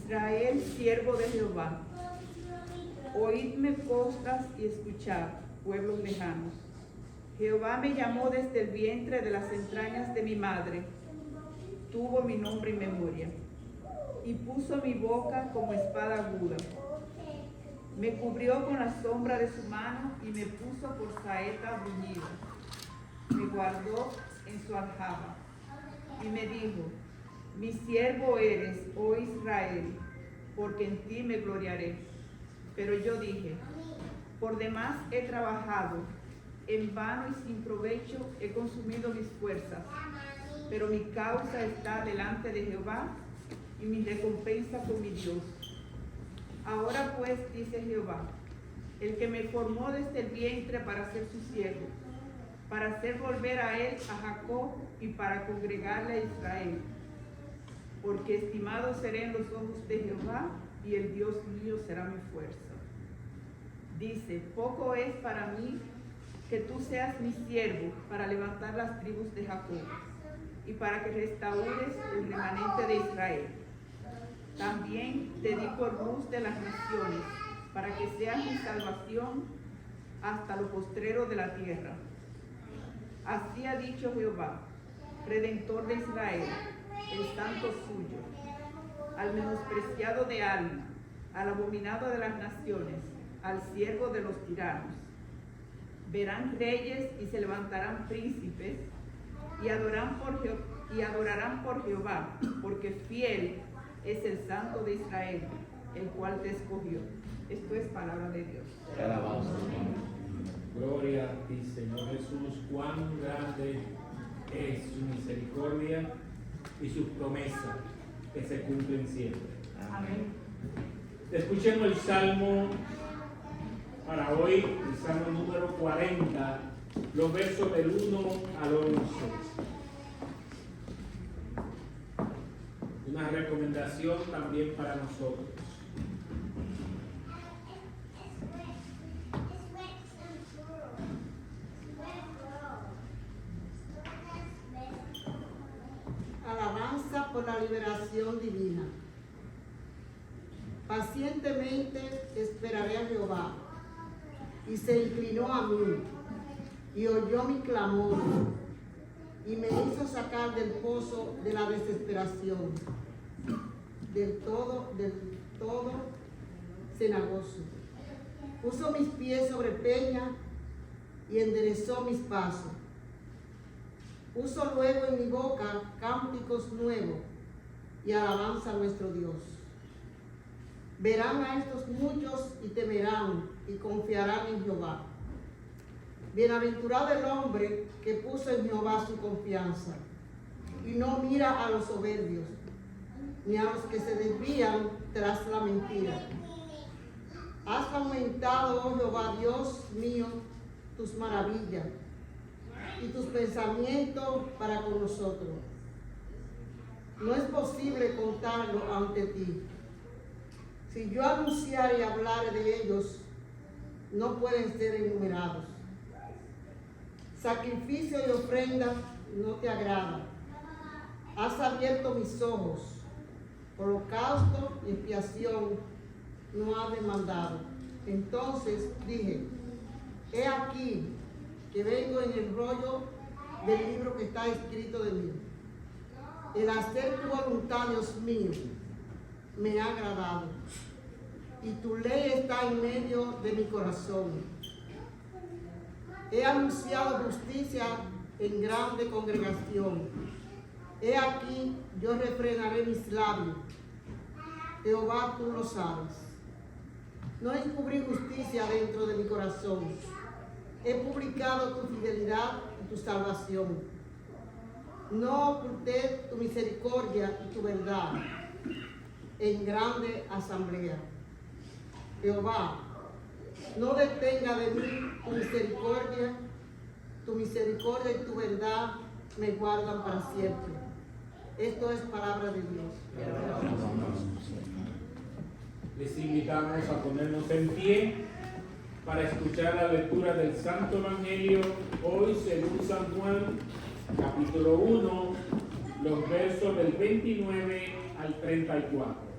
Israel, siervo de Jehová, oídme costas y escuchad, pueblos lejanos. Jehová me llamó desde el vientre de las entrañas de mi madre, tuvo mi nombre y memoria, y puso mi boca como espada aguda. Me cubrió con la sombra de su mano y me puso por saeta bruñida. Me guardó en su aljaba y me dijo: mi siervo eres, oh Israel, porque en ti me gloriaré. Pero yo dije: por demás he trabajado, en vano y sin provecho he consumido mis fuerzas, pero mi causa está delante de Jehová y mi recompensa con mi Dios. Ahora pues, dice Jehová, el que me formó desde el vientre para ser su siervo, para hacer volver a él a Jacob y para congregarle a Israel, porque estimado seré en los ojos de Jehová y el Dios mío será mi fuerza. Dice: poco es para mí que tú seas mi siervo para levantar las tribus de Jacob y para que restaures el remanente de Israel. También te di por luz de las naciones, para que seas mi salvación hasta lo postrero de la tierra. Así ha dicho Jehová, Redentor de Israel, el santo suyo, al menospreciado de alma, al abominado de las naciones, al siervo de los tiranos. Verán reyes y se levantarán príncipes y adorarán por Jehová, porque fiel es el santo de Israel, el cual te escogió. Esto es palabra de Dios. Te alabamos, Señor. Gloria a ti, Señor Jesús. Cuán grande es su misericordia y sus promesas que se cumplen siempre. Amén. Escuchemos el Salmo para hoy, el Salmo número 40, los versos del 1 al 11. Una recomendación también para nosotros. Alabanza por la liberación divina. Pacientemente esperaré a Jehová, y se inclinó a mí, y oyó mi clamor, y me hizo sacar del pozo de la desesperación, del todo cenagoso. Puso mis pies sobre peña y enderezó mis pasos. Puso luego en mi boca cánticos nuevos y alabanza a nuestro Dios. Verán a estos muchos y temerán y confiarán en Jehová. Bienaventurado el hombre que puso en Jehová su confianza y no mira a los soberbios, ni a los que se desvían tras la mentira. Has aumentado, oh Jehová, Dios mío, tus maravillas y tus pensamientos para con nosotros. No es posible contarlo ante ti. Si yo anunciare y hablare de ellos, no pueden ser enumerados. Sacrificio y ofrenda no te agrada. Has abierto mis ojos. Holocausto y expiación no has demandado. Entonces dije: he aquí que vengo en el rollo del libro que está escrito de mí. El hacer tu voluntad, Dios mío, me ha agradado, y tu ley está en medio de mi corazón. He anunciado justicia en grande congregación. He aquí, yo refrenaré mis labios. Jehová, tú lo sabes. No encubrí justicia dentro de mi corazón. He publicado tu fidelidad y tu salvación. No oculté tu misericordia y tu verdad en grande asamblea. Jehová, no detenga de mí tu misericordia y tu verdad me guardan para siempre. Esto es palabra de Dios. Les invitamos a ponernos en pie para escuchar la lectura del Santo Evangelio, hoy según San Juan, capítulo 1, los versos del 29 al 34.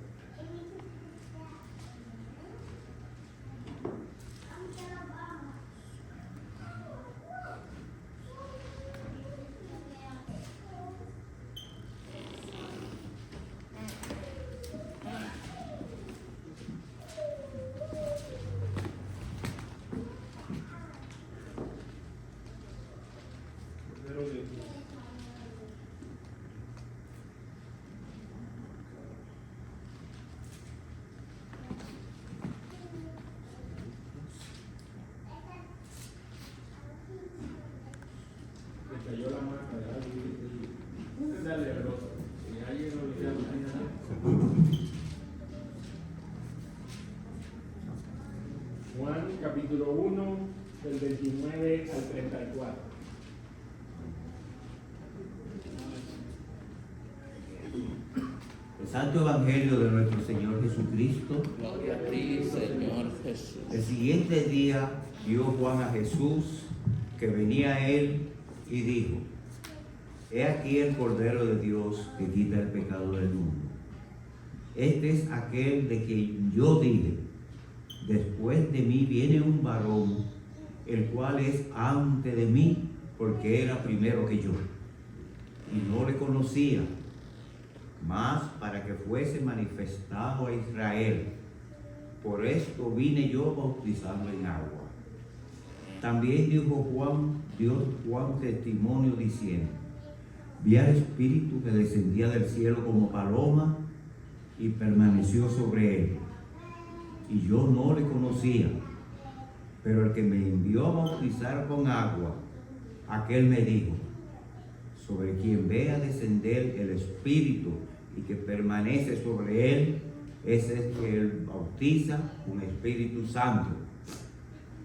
capítulo 1, del 29 al 34. El Santo Evangelio de nuestro Señor Jesucristo. Gloria a ti, Señor Jesús. El siguiente día vio Juan a Jesús que venía a él y dijo: He aquí el Cordero de Dios que quita el pecado del mundo. Este es aquel de quien yo dije: después de mí viene un varón, el cual es antes de mí, porque era primero que yo. Y no le conocía, mas para que fuese manifestado a Israel. Por esto vine yo bautizando en agua. También dio Juan testimonio diciendo: Vi al Espíritu que descendía del cielo como paloma y permaneció sobre él. Y yo no le conocía, pero el que me envió a bautizar con agua, aquel me dijo: sobre quien vea descender el Espíritu y que permanece sobre él, ese es que él bautiza con Espíritu Santo.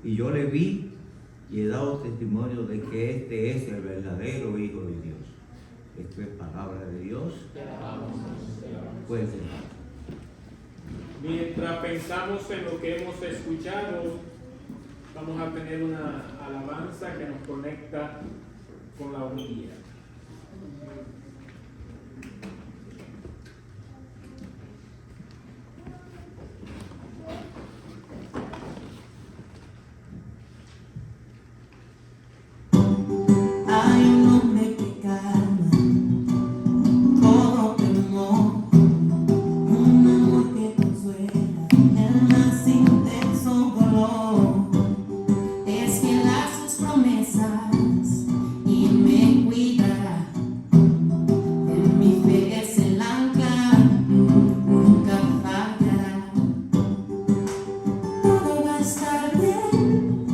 Y yo le vi y he dado testimonio de que este es el verdadero Hijo de Dios. Esto es palabra de Dios. Pueden sentar. Mientras pensamos en lo que hemos escuchado, vamos a tener una alabanza que nos conecta con la homilía. Hay un nombre que calma todo temor, un amor que consuela el más intenso dolor. Es fiel a sus promesas y me cuida. En mi fe es el ancla, nunca fallará. Todo va a estar bien.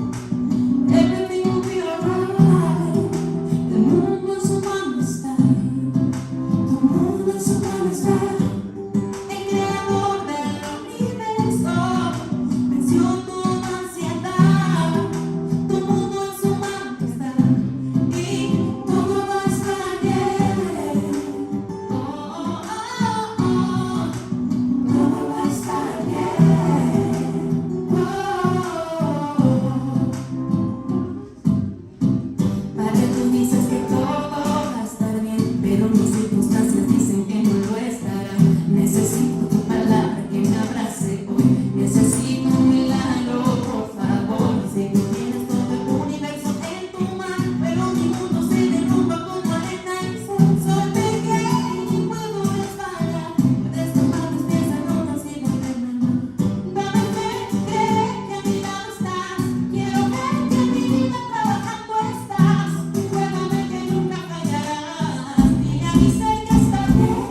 Everything will be alright. El mundo en su mano está. Tu mundo en su mano está. El creador del universo venció toda ansiedad. Tu mundo en su mano está. Y todo va a estar bien. Oh, oh, oh, oh. Todo va a estar bien. Oh. Padre, tú dices que todo va a estar bien, pero mis circunstancias dicen que no lo estará. Necesito tu palabra que me abrace hoy. Necesito un milagro, por favor. Sé que tienes todo el universo en tu mano, pero mi mundo se derrumba como arena y soy pequeño y puedo resbalar. Puedes tomar mis pies en una ciega eterna. Dame fe, cree que a mi lado estás. Quiero ver que en mi vida trabajando estás. Pruébame que nunca fallarás. Y a mí sé que está bien.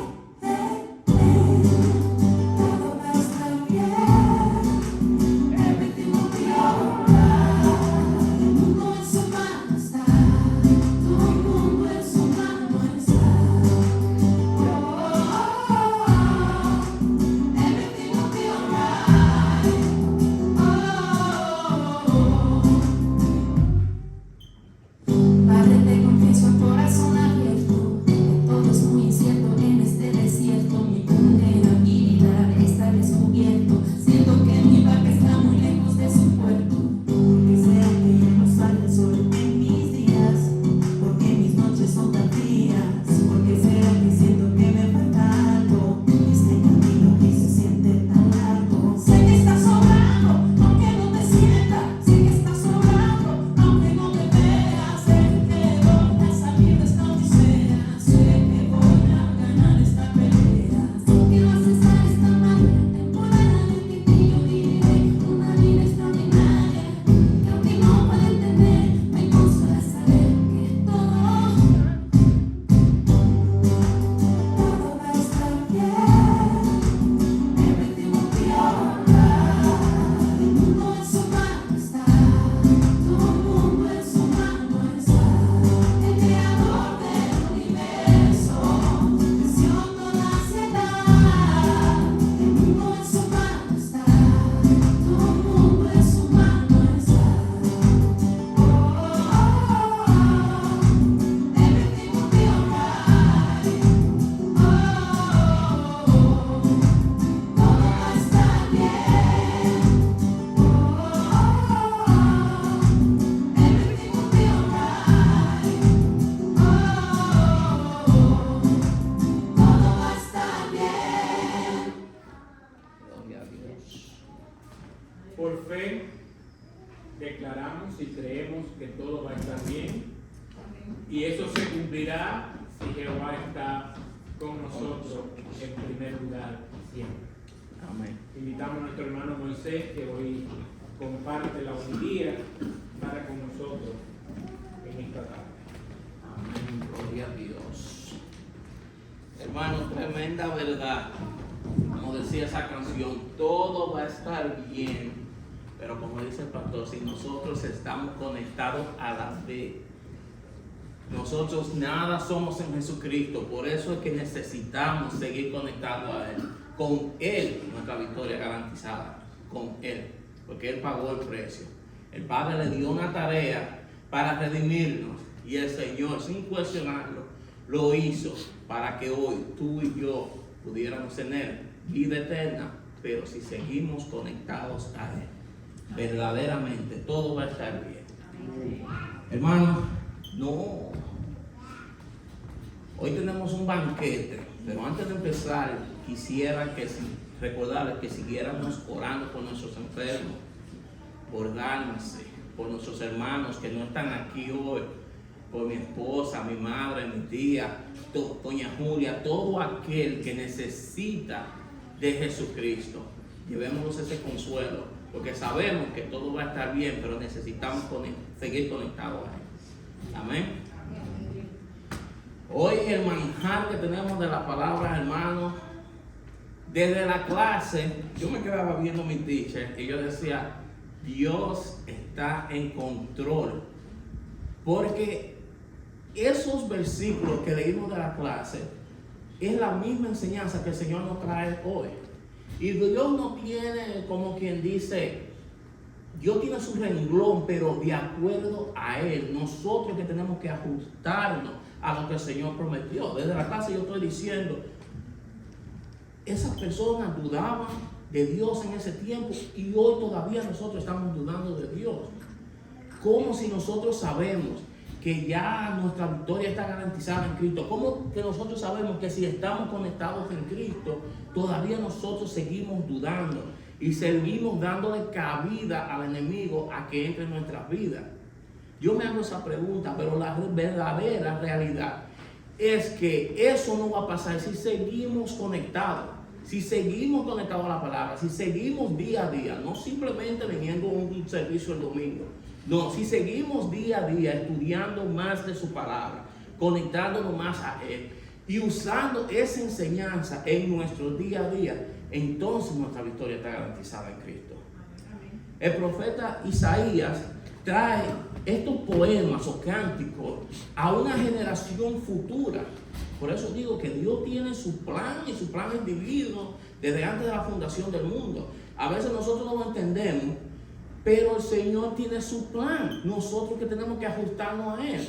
Por fe declaramos y creemos que todo va a estar bien, y eso se cumplirá si Jehová está con nosotros en primer lugar siempre. Amén. Invitamos a nuestro hermano Moisés, que hoy comparte la homilía para con nosotros en esta tarde. Amén. Gloria a Dios. Hermano, tremenda verdad. Como decía esa canción, todo va a estar bien. Pero como dice el pastor, si nosotros estamos conectados a la fe, nosotros nada somos en Jesucristo. Por eso es que necesitamos seguir conectados a Él. Con Él, nuestra victoria garantizada. Con Él. Porque Él pagó el precio. El Padre le dio una tarea para redimirnos. Y el Señor, sin cuestionarlo, lo hizo para que hoy tú y yo pudiéramos tener vida eterna. Pero si seguimos conectados a Él, verdaderamente todo va a estar bien. Hermano, no. Hoy tenemos un banquete, pero antes de empezar quisiera recordarles que siguiéramos orando por nuestros enfermos, por Dálmace, por nuestros hermanos que no están aquí hoy, por mi esposa, mi madre, mi tía, doña Julia, todo aquel que necesita de Jesucristo. Llevémonos ese consuelo, porque sabemos que todo va a estar bien, pero necesitamos seguir conectados a Él. Amén. Hoy el manjar que tenemos de la palabra, hermano, desde la clase, yo me quedaba viendo mi teacher y yo decía, Dios está en control. Porque esos versículos que leímos de la clase es la misma enseñanza que el Señor nos trae hoy. Y Dios no tiene, como quien dice, Dios tiene su renglón, pero de acuerdo a Él. Nosotros que tenemos que ajustarnos a lo que el Señor prometió. Desde la clase yo estoy diciendo, esas personas dudaban de Dios en ese tiempo y hoy todavía nosotros estamos dudando de Dios. ¿Cómo si nosotros sabemos que ya nuestra victoria está garantizada en Cristo? ¿Cómo que nosotros sabemos que si estamos conectados en Cristo, todavía nosotros seguimos dudando y seguimos dándole cabida al enemigo a que entre en nuestras vidas? Yo me hago esa pregunta, pero la verdadera realidad es que eso no va a pasar si seguimos conectados. Si seguimos conectados a la palabra, si seguimos día a día, no simplemente viniendo a un servicio el domingo. No, si seguimos día a día estudiando más de su palabra, conectándonos más a Él y usando esa enseñanza en nuestro día a día, entonces nuestra victoria está garantizada en Cristo. El profeta Isaías trae estos poemas o cánticos a una generación futura. Por eso digo que Dios tiene su plan y su plan es divino desde antes de la fundación del mundo. A veces nosotros no lo entendemos, pero el Señor tiene su plan. Nosotros que tenemos que ajustarnos a Él.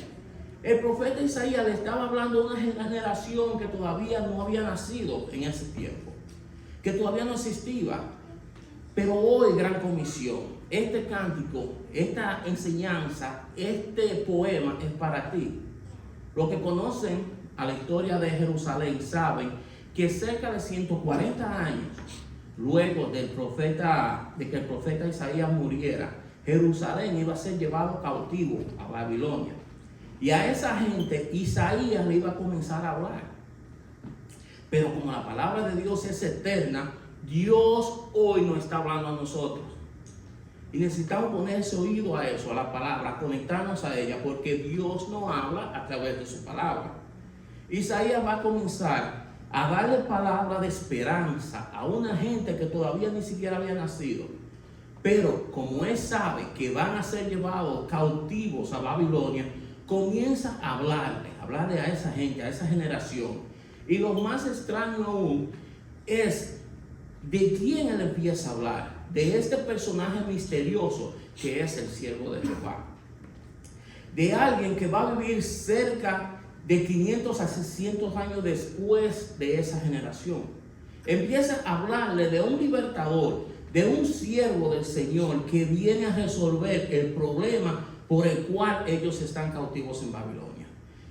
El profeta Isaías le estaba hablando a una generación que todavía no había nacido en ese tiempo, que todavía no existía. Pero hoy, gran comisión, este cántico, esta enseñanza, este poema es para ti. Los que conocen a la historia de Jerusalén saben que cerca de 140 años luego de que el profeta Isaías muriera, Jerusalén iba a ser llevado cautivo a Babilonia. Y a esa gente Isaías le iba a comenzar a hablar. Pero como la palabra de Dios es eterna, Dios hoy nos está hablando a nosotros. Y necesitamos poner ese oído a eso, a la palabra, conectarnos a ella, porque Dios nos habla a través de su palabra. Isaías va a comenzar a darle palabra de esperanza a una gente que todavía ni siquiera había nacido. Pero como él sabe que van a ser llevados cautivos a Babilonia, comienza a hablarle a esa gente, a esa generación. Y lo más extraño aún es de quién él empieza a hablar. De este personaje misterioso que es el siervo de Jehová. De alguien que va a vivir cerca de 500 a 600 años después de esa generación. Empieza a hablarle de un libertador, de un siervo del Señor que viene a resolver el problema por el cual ellos están cautivos en Babilonia.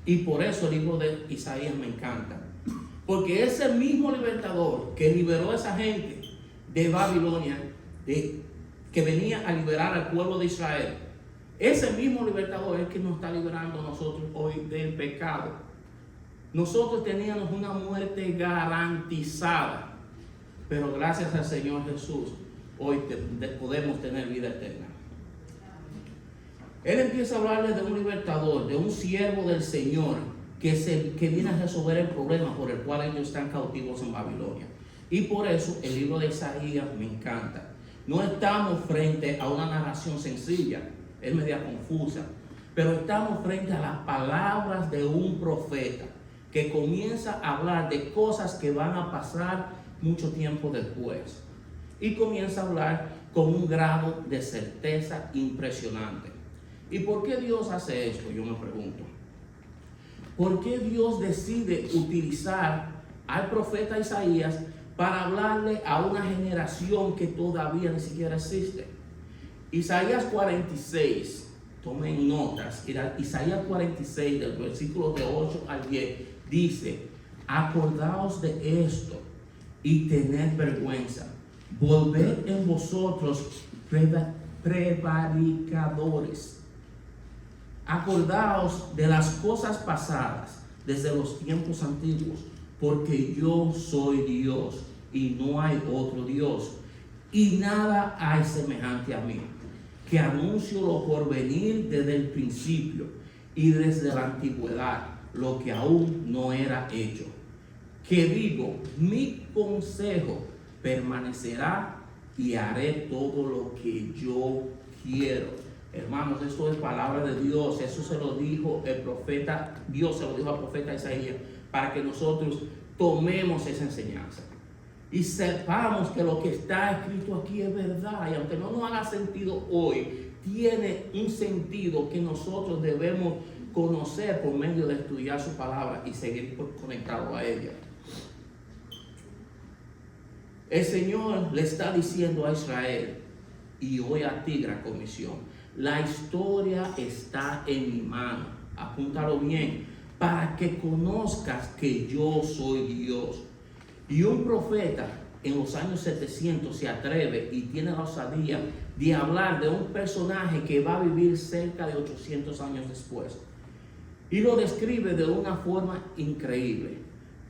Y por eso el libro de Isaías me encanta. Porque ese mismo libertador que liberó a esa gente de Babilonia, que venía a liberar al pueblo de Israel. Ese mismo libertador es el que nos está liberando a nosotros hoy del pecado. Nosotros teníamos una muerte garantizada, pero gracias al Señor Jesús, hoy podemos tener vida eterna. Él empieza a hablarles de un libertador, de un siervo del Señor, que viene a resolver el problema por el cual ellos están cautivos en Babilonia. Y por eso el libro de Isaías me encanta. No estamos frente a una narración sencilla, es media confusa, pero estamos frente a las palabras de un profeta que comienza a hablar de cosas que van a pasar mucho tiempo después. Y comienza a hablar con un grado de certeza impresionante. ¿Y por qué Dios hace esto? Yo me pregunto. ¿Por qué Dios decide utilizar al profeta Isaías para hablarle a una generación que todavía ni siquiera existe? Isaías 46, tomen notas, Isaías 46 del versículo de 8 al 10 dice: acordaos de esto y tened vergüenza, volved en vosotros prevaricadores. Acordaos de las cosas pasadas desde los tiempos antiguos, porque yo soy Dios y no hay otro Dios, y nada hay semejante a mí, que anuncio lo por venir desde el principio y desde la antigüedad, lo que aún no era hecho. Que digo, mi consejo permanecerá y haré todo lo que yo quiero. Hermanos, esto es palabra de Dios. Eso se lo dijo el profeta, Dios se lo dijo al profeta Isaías, para que nosotros tomemos esa enseñanza y sepamos que lo que está escrito aquí es verdad. Y aunque no nos haga sentido hoy, tiene un sentido que nosotros debemos conocer por medio de estudiar su palabra y seguir conectados a ella. El Señor le está diciendo a Israel y hoy a ti, Gran Comisión: la historia está en mi mano. Apúntalo bien, para que conozcas que yo soy Dios. Y un profeta en los años 700 se atreve y tiene la osadía de hablar de un personaje que va a vivir cerca de 800 años después. Y lo describe de una forma increíble,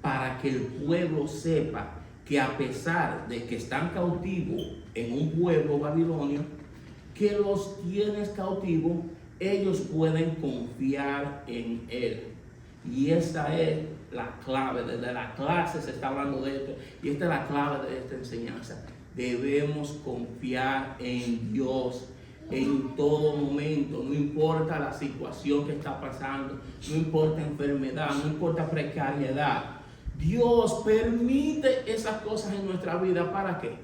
para que el pueblo sepa que a pesar de que están cautivos en un pueblo babilonio, que los tienes cautivos, ellos pueden confiar en Él. Y esta es la clave. Desde la clase se está hablando de esto, y esta es la clave de esta enseñanza. Debemos confiar en Dios en todo momento, no importa la situación que está pasando, no importa enfermedad, no importa precariedad. Dios permite esas cosas en nuestra vida. ¿Para qué?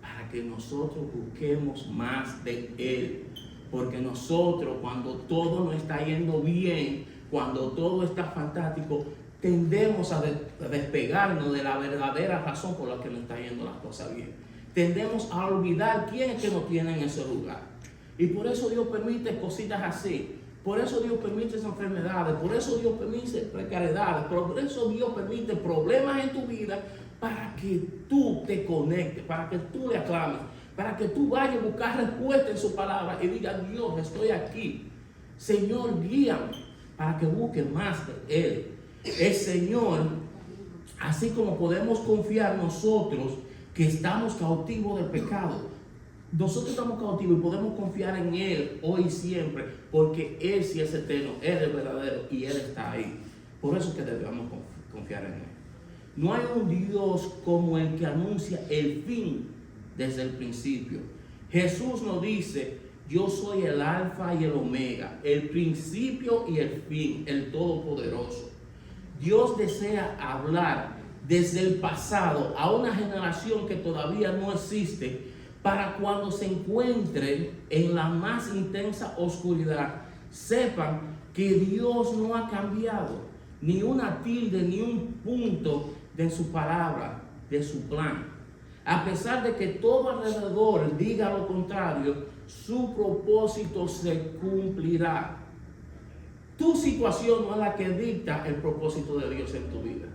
Para que nosotros busquemos más de Él. Porque nosotros, cuando todo nos está yendo bien, cuando todo está fantástico, tendemos a despegarnos de la verdadera razón por la que nos está yendo las cosas bien. Tendemos a olvidar quién es que nos tiene en ese lugar. Y por eso Dios permite cositas así. Por eso Dios permite esas enfermedades. Por eso Dios permite precariedades. Por eso Dios permite problemas en tu vida, para que tú te conectes, para que tú le aclames, para que tú vayas a buscar respuesta en su palabra y digas: Dios, estoy aquí. Señor, guíame, para que busque más de Él. El Señor, así como podemos confiar nosotros que estamos cautivos del pecado, nosotros estamos cautivos y podemos confiar en Él hoy y siempre, porque Él sí es eterno, Él es verdadero y Él está ahí. Por eso es que debemos confiar en Él. No hay un Dios como el que anuncia el fin desde el principio. Jesús nos dice: yo soy el alfa y el omega, el principio y el fin, el todopoderoso. Dios desea hablar desde el pasado a una generación que todavía no existe, para cuando se encuentren en la más intensa oscuridad, sepan que Dios no ha cambiado ni una tilde ni un punto de su palabra, de su plan. A pesar de que todo alrededor diga lo contrario, su propósito se cumplirá. Tu situación no es la que dicta el propósito de Dios en tu vida.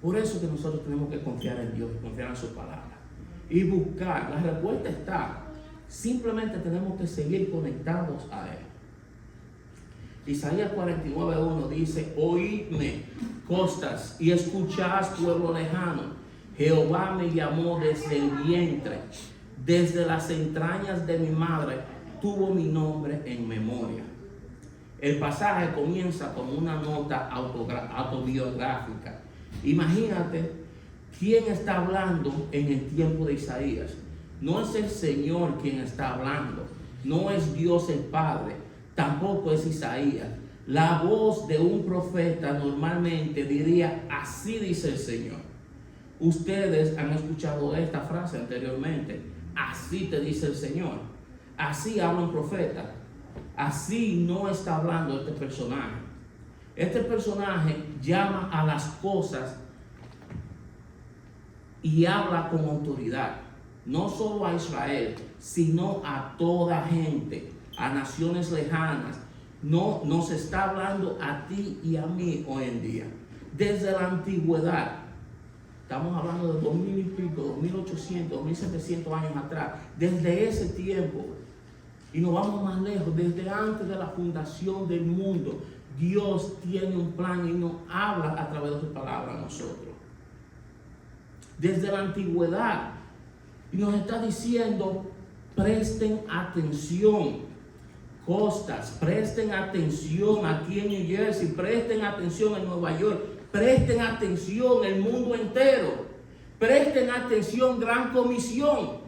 Por eso que nosotros tenemos que confiar en Dios, confiar en su palabra y buscar. La respuesta está Simplemente tenemos que seguir conectados a Él. Isaías 49:1 dice: oídme, costas, y escuchad, pueblo lejano. Jehová me llamó desde el vientre, desde las entrañas de mi madre, tuvo mi nombre en memoria. El pasaje comienza con una nota autobiográfica. Imagínate quién está hablando en el tiempo de Isaías. No es el Señor quien está hablando, no es Dios el Padre, tampoco es Isaías. La voz de un profeta normalmente diría: así dice el Señor. Ustedes han escuchado esta frase anteriormente: así te dice el Señor. Así habla un profeta. Así no está hablando este personaje. Este personaje llama a las cosas y habla con autoridad. No solo a Israel, sino a toda gente, a naciones lejanas. No nos está hablando a ti y a mí hoy en día. Desde la antigüedad, estamos hablando de 2000 y pico, 2800, 2700 años atrás. Desde ese tiempo, y nos vamos más lejos, desde antes de la fundación del mundo, Dios tiene un plan y nos habla a través de su palabra a nosotros. Desde la antigüedad, y nos está diciendo: presten atención, costas, presten atención aquí en New Jersey, presten atención en Nueva York, presten atención el mundo entero, presten atención Gran Comisión,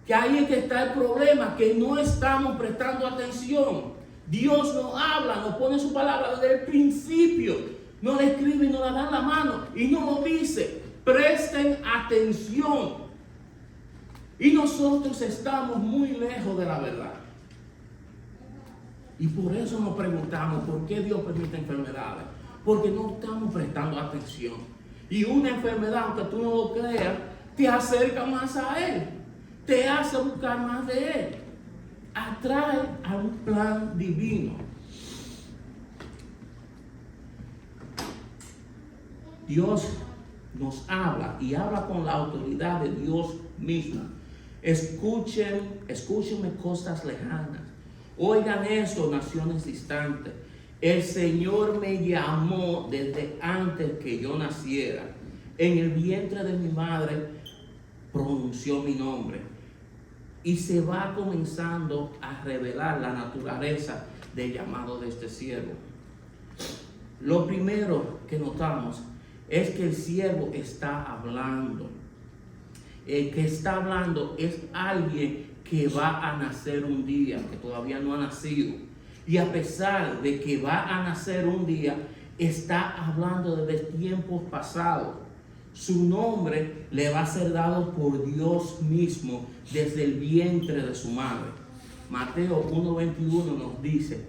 que ahí es que está el problema, que no estamos prestando atención. Dios nos habla, nos pone su palabra desde el principio, nos la escribe y nos la da en la mano y nos dice: presten atención. Y nosotros estamos muy lejos de la verdad. Y por eso nos preguntamos: ¿por qué Dios permite enfermedades? Porque no estamos prestando atención. Y una enfermedad, aunque tú no lo creas, te acerca más a Él, te hace buscar más de Él, atrae a un plan divino. Dios nos habla y habla con la autoridad de Dios mismo. Escúchenme, costas lejanas. Oigan eso, naciones distantes. El Señor me llamó desde antes que yo naciera. En el vientre de mi madre pronunció mi nombre. Y se va comenzando a revelar la naturaleza del llamado de este siervo. Lo primero que notamos es que el siervo está hablando. El que está hablando es alguien que va a nacer un día, que todavía no ha nacido. Y a pesar de que va a nacer un día, está hablando desde tiempos pasados. Su nombre le va a ser dado por Dios mismo desde el vientre de su madre. Mateo 1:21 nos dice: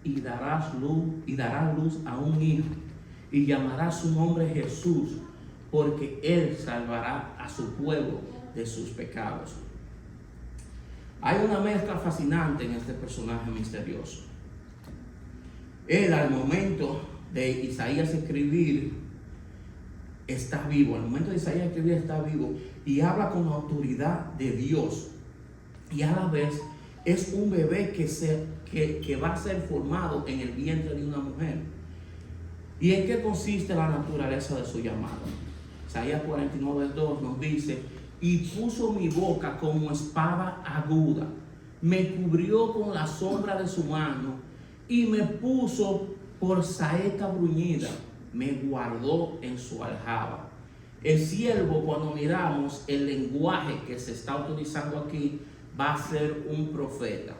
y dará luz a un hijo, y llamará su nombre Jesús, porque Él salvará a su pueblo de sus pecados. Hay una mezcla fascinante en este personaje misterioso. Él, al momento de Isaías escribir, está vivo. Al momento de Isaías escribir, está vivo y habla con la autoridad de Dios. Y a la vez es un bebé que va a ser formado en el vientre de una mujer. ¿Y en qué consiste la naturaleza de su llamado? Isaías 49:2 nos dice: y puso mi boca como espada aguda, me cubrió con la sombra de su mano, y me puso por saeta bruñida, me guardó en su aljaba. El siervo, cuando miramos el lenguaje que se está utilizando aquí, va a ser un profeta.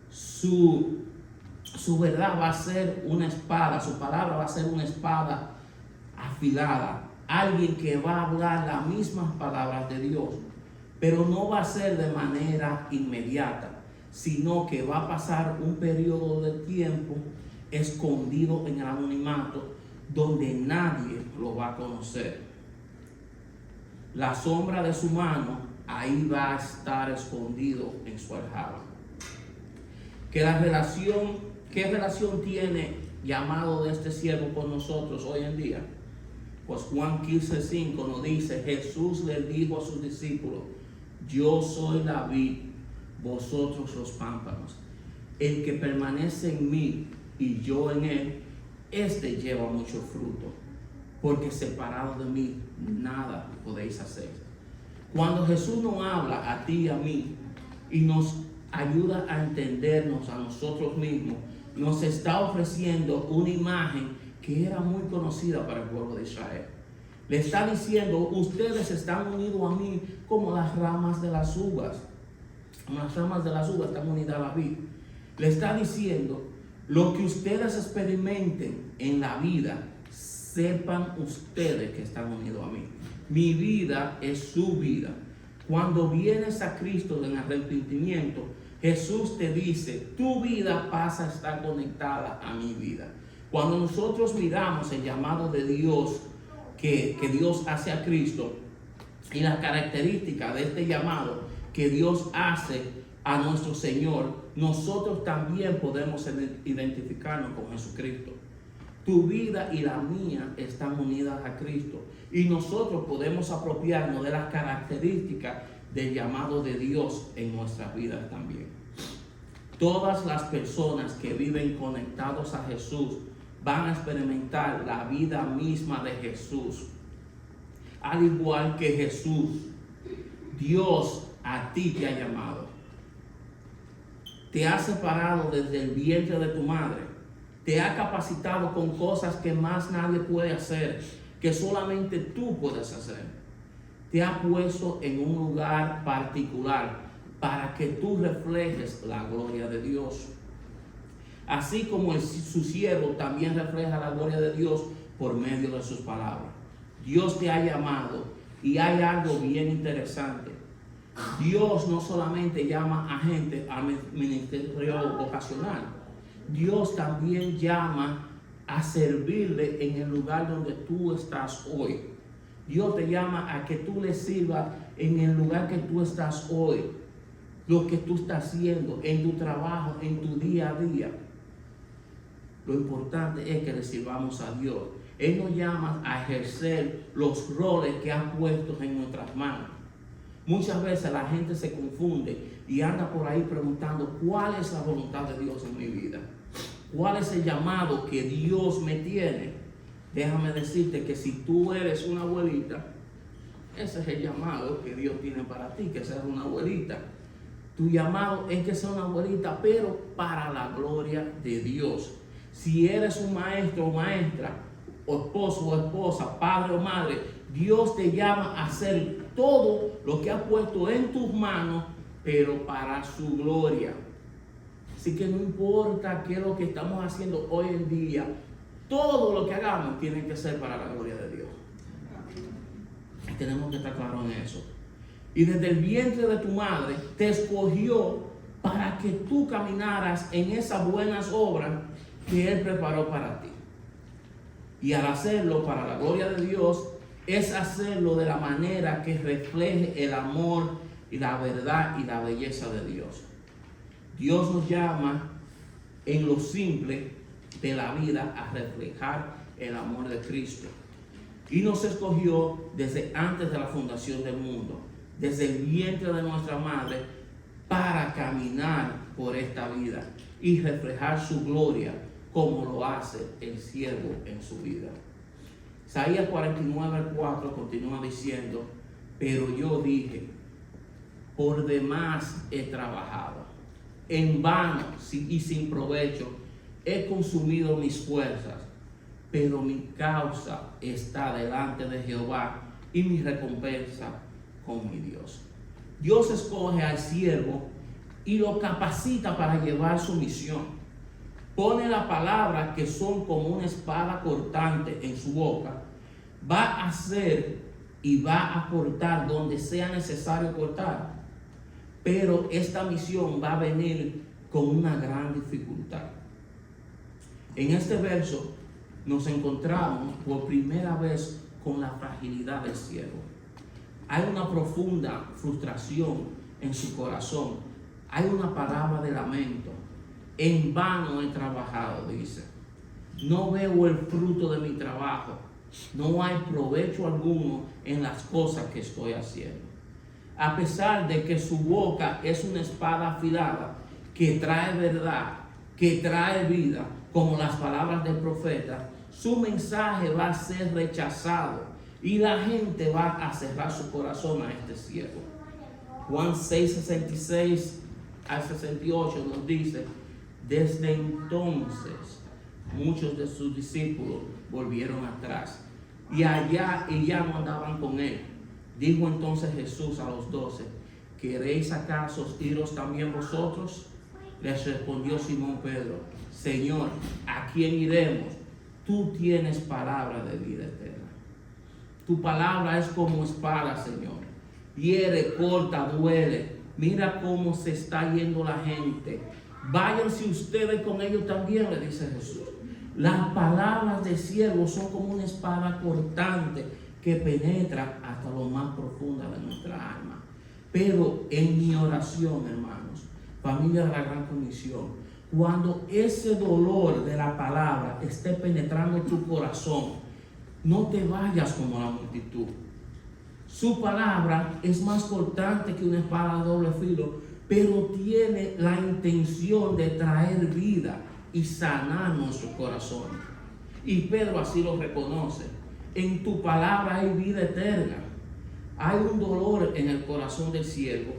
Su verdad va a ser una espada, su palabra va a ser una espada afilada. Alguien que va a hablar las mismas palabras de Dios, pero no va a ser de manera inmediata, sino que va a pasar un periodo de tiempo escondido en el anonimato, donde nadie lo va a conocer. La sombra de su mano ahí va a estar escondido en su aljaba. ¿Qué relación tiene llamado de este siervo con nosotros hoy en día? Pues Juan 15:5 nos dice, Jesús le dijo a sus discípulos, yo soy la vid, vosotros los pámpanos. El que permanece en mí y yo en él, este lleva mucho fruto, porque separado de mí nada podéis hacer. Cuando Jesús nos habla a ti y a mí y nos ayuda a entendernos a nosotros mismos, nos está ofreciendo una imagen que era muy conocida para el pueblo de Israel. Le está diciendo, ustedes están unidos a mí como las ramas de las uvas. Como las ramas de las uvas están unidas a la vid. Le está diciendo, lo que ustedes experimenten en la vida, sepan ustedes que están unidos a mí. Mi vida es su vida. Cuando vienes a Cristo en arrepentimiento, Jesús te dice, tu vida pasa a estar conectada a mi vida. Cuando nosotros miramos el llamado de Dios que Dios hace a Cristo y las características de este llamado que Dios hace a nuestro Señor, nosotros también podemos identificarnos con Jesucristo. Tu vida y la mía están unidas a Cristo y nosotros podemos apropiarnos de las características del llamado de Dios en nuestras vidas también. Todas las personas que viven conectados a Jesús van a experimentar la vida misma de Jesús. Al igual que Jesús, Dios a ti te ha llamado. Te ha separado desde el vientre de tu madre. Te ha capacitado con cosas que más nadie puede hacer, que solamente tú puedes hacer. Te ha puesto en un lugar particular para que tú reflejes la gloria de Dios. Así como su siervo también refleja la gloria de Dios por medio de sus palabras. Dios te ha llamado y hay algo bien interesante. Dios no solamente llama a gente al ministerio vocacional. Dios también llama a servirle en el lugar donde tú estás hoy. Dios te llama a que tú le sirvas en el lugar que tú estás hoy. Lo que tú estás haciendo, en tu trabajo, en tu día a día. Lo importante es que le sirvamos a Dios. Él nos llama a ejercer los roles que ha puesto en nuestras manos. Muchas veces la gente se confunde y anda por ahí preguntando cuál es la voluntad de Dios en mi vida. ¿Cuál es el llamado que Dios me tiene? Déjame decirte que si tú eres una abuelita, ese es el llamado que Dios tiene para ti, que seas una abuelita. Tu llamado es que seas una abuelita, pero para la gloria de Dios. Si eres un maestro o maestra, o esposo o esposa, padre o madre, Dios te llama a hacer todo lo que ha puesto en tus manos, pero para su gloria. Así que no importa qué es lo que estamos haciendo hoy en día, todo lo que hagamos tiene que ser para la gloria de Dios. Y tenemos que estar claros en eso. Y desde el vientre de tu madre te escogió para que tú caminaras en esas buenas obras que Él preparó para ti. Y al hacerlo para la gloria de Dios, es hacerlo de la manera que refleje el amor y la verdad y la belleza de Dios. Dios nos llama en lo simple de la vida a reflejar el amor de Cristo. Y nos escogió desde antes de la fundación del mundo, desde el vientre de nuestra madre, para caminar por esta vida y reflejar su gloria como lo hace el siervo en su vida. Isaías 49:4 continúa diciendo, pero yo dije, por demás he trabajado, en vano y sin provecho he consumido mis fuerzas, pero mi causa está delante de Jehová y mi recompensa con mi Dios. Dios escoge al siervo y lo capacita para llevar su misión. Pone la palabra que son como una espada cortante en su boca. Va a hacer y va a cortar donde sea necesario cortar. Pero esta misión va a venir con una gran dificultad. En este verso nos encontramos por primera vez con la fragilidad del siervo. Hay una profunda frustración en su corazón. Hay una palabra de lamento. En vano he trabajado, dice. No veo el fruto de mi trabajo. No hay provecho alguno en las cosas que estoy haciendo. A pesar de que su boca es una espada afilada que trae verdad, que trae vida, como las palabras del profeta, su mensaje va a ser rechazado y la gente va a cerrar su corazón a este siervo. Juan 6:66 al 68 nos dice: desde entonces muchos de sus discípulos volvieron atrás y ya no andaban con él. Dijo entonces Jesús a los 12: ¿queréis acaso iros también vosotros? Les respondió Simón Pedro: Señor, ¿a quién iremos? Tú tienes palabra de vida eterna. Tu palabra es como espada, Señor. Hiere, corta, duele. Mira cómo se está yendo la gente. Váyanse ustedes con ellos también, le dice Jesús. Las palabras del siervo son como una espada cortante que penetra hasta lo más profundo de nuestra alma. Pero en mi oración, hermanos, familia de la Gran Comisión, cuando ese dolor de la palabra esté penetrando tu corazón, no te vayas como la multitud. Su palabra es más cortante que una espada de doble filo, pero tiene la intención de traer vida y sanar nuestro corazón. Y Pedro así lo reconoce: en tu palabra hay vida eterna. Hay un dolor en el corazón del siervo.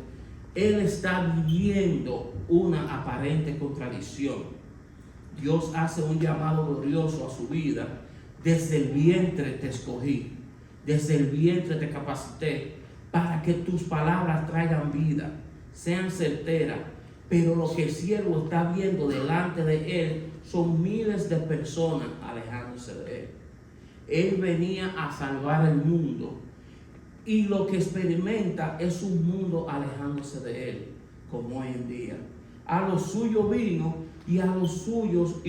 Él está viviendo una aparente contradicción. Dios hace un llamado glorioso a su vida. Desde el vientre te escogí, desde el vientre te capacité para que tus palabras traigan vida, sean certeras. Pero lo que el siervo está viendo delante de él son miles de personas alejándose de él. Él venía a salvar el mundo y lo que experimenta es un mundo alejándose de él, como hoy en día. A los suyos vino y los suyos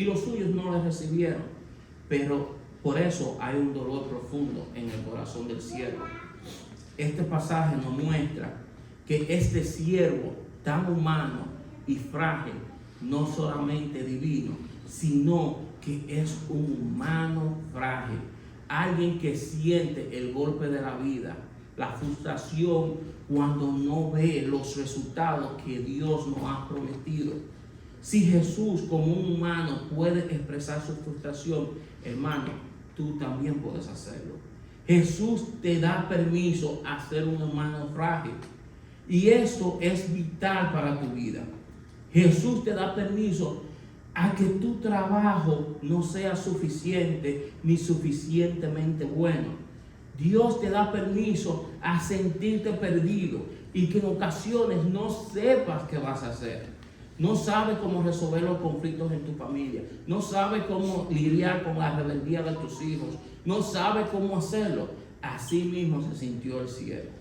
no le recibieron. Pero por eso hay un dolor profundo en el corazón del siervo. Este pasaje nos muestra que este siervo tan humano y frágil, no solamente divino, sino que es un humano frágil. Alguien que siente el golpe de la vida, la frustración cuando no ve los resultados que Dios nos ha prometido. Si Jesús como un humano puede expresar su frustración, hermano, tú también puedes hacerlo. Jesús te da permiso a ser un humano frágil. Y esto es vital para tu vida. Jesús te da permiso a que tu trabajo no sea suficiente ni suficientemente bueno. Dios te da permiso a sentirte perdido y que en ocasiones no sepas qué vas a hacer. No sabes cómo resolver los conflictos en tu familia. No sabes cómo lidiar con la rebeldía de tus hijos. No sabes cómo hacerlo. Así mismo se sintió el siervo.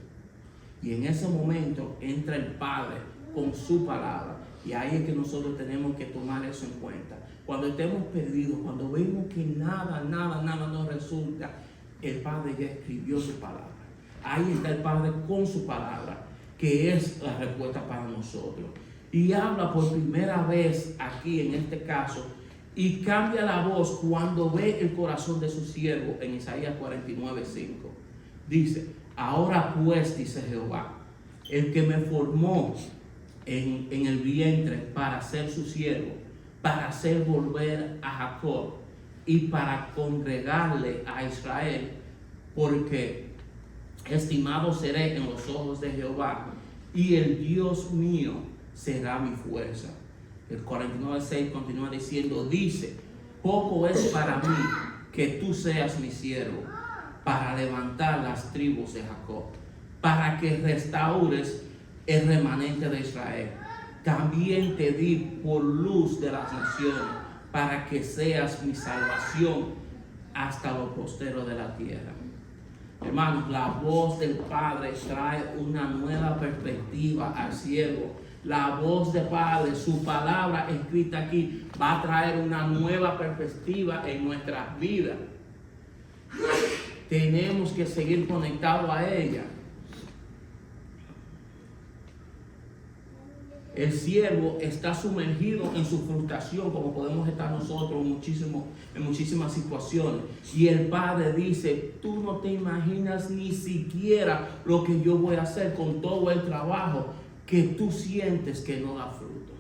Y en ese momento entra el Padre con su palabra. Y ahí es que nosotros tenemos que tomar eso en cuenta. Cuando estemos perdidos, cuando vemos que nada nos resulta, el Padre ya escribió su palabra. Ahí está el Padre con su palabra, que es la respuesta para nosotros. Y habla por primera vez aquí en este caso y cambia la voz cuando ve el corazón de su siervo en Isaías 49:5. Dice: ahora pues, dice Jehová, el que me formó en el vientre para ser su siervo, para hacer volver a Jacob y para congregarle a Israel, porque estimado seré en los ojos de Jehová y el Dios mío será mi fuerza. El 49:6 continúa diciendo: dice, poco es para mí que tú seas mi siervo, para levantar las tribus de Jacob, para que restaures el remanente de Israel. También te di por luz de las naciones, para que seas mi salvación hasta lo postero de la tierra. Hermanos, la voz del Padre trae una nueva perspectiva al siervo. La voz del Padre, su palabra escrita aquí, va a traer una nueva perspectiva en nuestras vidas. Tenemos que seguir conectados a ella. El siervo está sumergido en su frustración, como podemos estar nosotros en muchísimas situaciones. Y el padre dice, tú no te imaginas ni siquiera lo que yo voy a hacer con todo el trabajo que tú sientes que no da fruto.